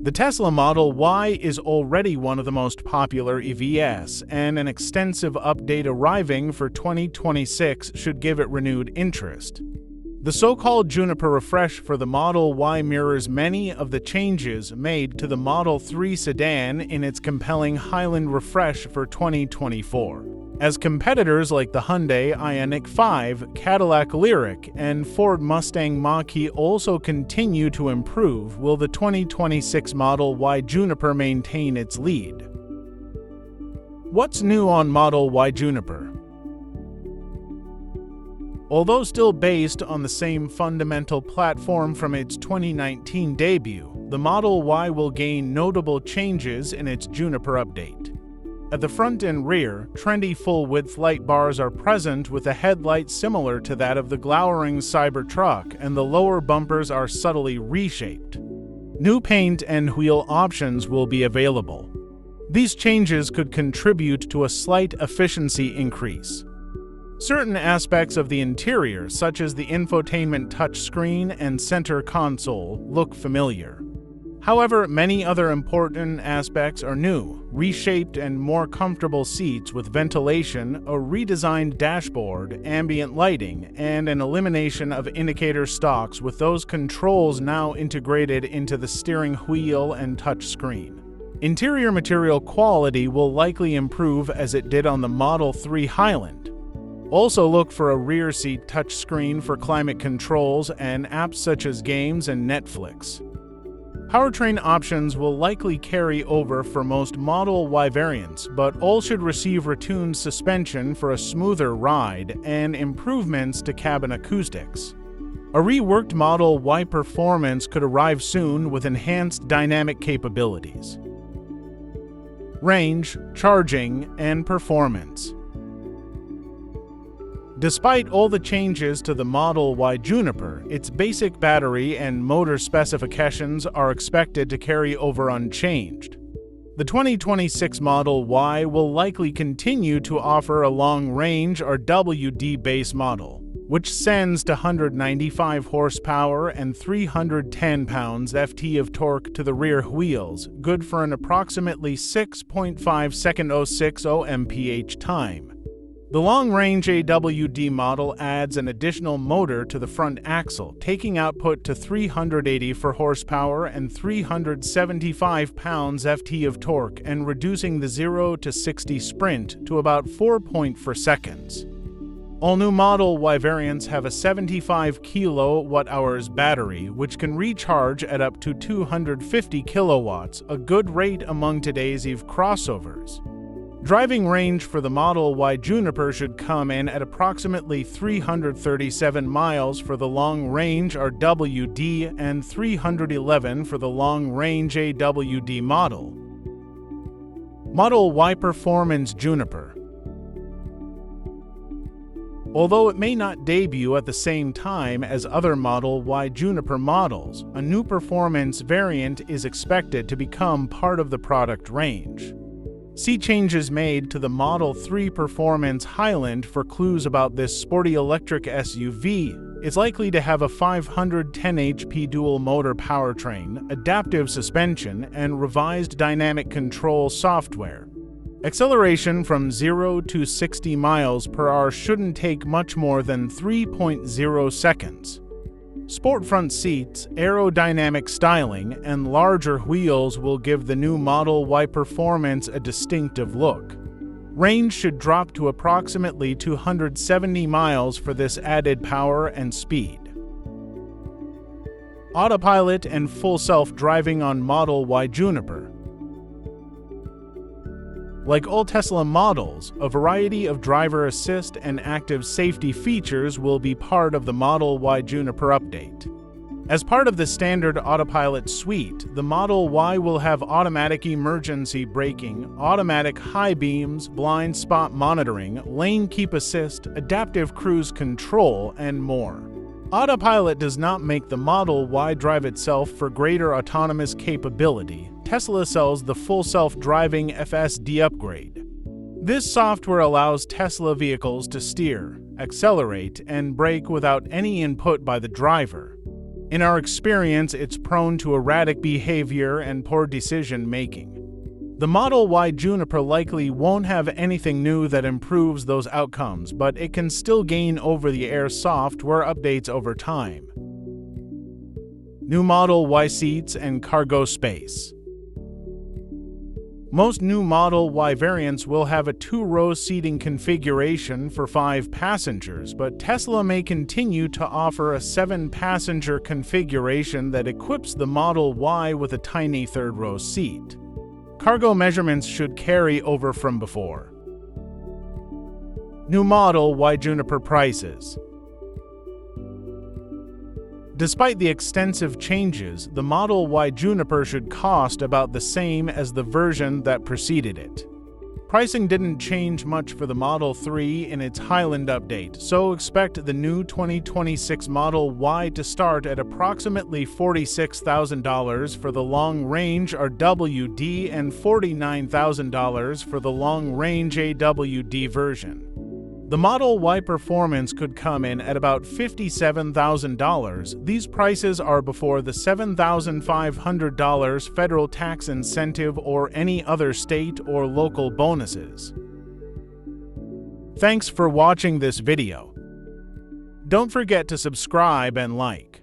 The Tesla Model Y is already one of the most popular EVs, and an extensive update arriving for 2026 should give it renewed interest. The so-called Juniper refresh for the Model Y mirrors many of the changes made to the Model 3 sedan in its compelling Highland refresh for 2024. As competitors like the Hyundai Ioniq 5, Cadillac Lyriq, and Ford Mustang Mach-E also continue to improve, will the 2026 Model Y Juniper maintain its lead? What's new on Model Y Juniper? Although still based on the same fundamental platform from its 2019 debut, the Model Y will gain notable changes in its Juniper update. At the front and rear, trendy full-width light bars are present with a headlight similar to that of the glowering Cybertruck, and the lower bumpers are subtly reshaped. New paint and wheel options will be available. These changes could contribute to a slight efficiency increase. Certain aspects of the interior, such as the infotainment touchscreen and center console, look familiar. However, many other important aspects are new: reshaped and more comfortable seats with ventilation, a redesigned dashboard, ambient lighting, and an elimination of indicator stalks, with those controls now integrated into the steering wheel and touchscreen. Interior material quality will likely improve as it did on the Model 3 Highland. Also look for a rear seat touchscreen for climate controls and apps such as games and Netflix. Powertrain options will likely carry over for most Model Y variants, but all should receive retuned suspension for a smoother ride and improvements to cabin acoustics. A reworked Model Y performance could arrive soon with enhanced dynamic capabilities. Range, charging, and performance. Despite all the changes to the Model Y Juniper, its basic battery and motor specifications are expected to carry over unchanged. The 2026 Model Y will likely continue to offer a long-range or WD base model, which sends to 195 horsepower and 310 pounds-ft of torque to the rear wheels, good for an approximately 6.5 second 060 mph time. The long-range AWD model adds an additional motor to the front axle, taking output to 384 horsepower and 375 pounds-ft of torque and reducing the 0 to 60 sprint to about 4.4 seconds. All new Model Y variants have a 75 kWh battery, which can recharge at up to 250 kilowatts, a good rate among today's EV crossovers. Driving range for the Model Y Juniper should come in at approximately 337 miles for the long-range RWD and 311 for the long-range AWD model. Model Y Performance Juniper. Although it may not debut at the same time as other Model Y Juniper models, a new performance variant is expected to become part of the product range. See changes made to the Model 3 Performance Highland for clues about this sporty electric SUV. It's likely to have a 510 HP dual-motor powertrain, adaptive suspension, and revised dynamic control software. Acceleration from 0 to 60 miles per hour shouldn't take much more than 3.0 seconds. Sport front seats, aerodynamic styling, and larger wheels will give the new Model Y Performance a distinctive look. Range should drop to approximately 270 miles for this added power and speed. Autopilot and full self-driving on Model Y Juniper. Like all Tesla models, a variety of driver assist and active safety features will be part of the Model Y Juniper update. As part of the standard autopilot suite, the Model Y will have automatic emergency braking, automatic high beams, blind spot monitoring, lane keep assist, adaptive cruise control, and more. Autopilot does not make the Model Y drive itself for greater autonomous capability. Tesla sells the full self-driving FSD upgrade. This software allows Tesla vehicles to steer, accelerate, and brake without any input by the driver. In our experience, it's prone to erratic behavior and poor decision-making. The Model Y Juniper likely won't have anything new that improves those outcomes, but it can still gain over-the-air software updates over time. New Model Y seats and cargo space. Most new Model Y variants will have a 2-row seating configuration for 5 passengers, but Tesla may continue to offer a 7-passenger configuration that equips the Model Y with a tiny 3rd-row seat. Cargo measurements should carry over from before. New Model Y Juniper prices. Despite the extensive changes, the Model Y Juniper should cost about the same as the version that preceded it. Pricing didn't change much for the Model 3 in its Highland update, so expect the new 2026 Model Y to start at approximately $46,000 for the long-range RWD and $49,000 for the long-range AWD version. The Model Y performance could come in at about $57,000. These prices are before the $7,500 federal tax incentive or any other state or local bonuses. Thanks for watching this video. Don't forget to subscribe and like.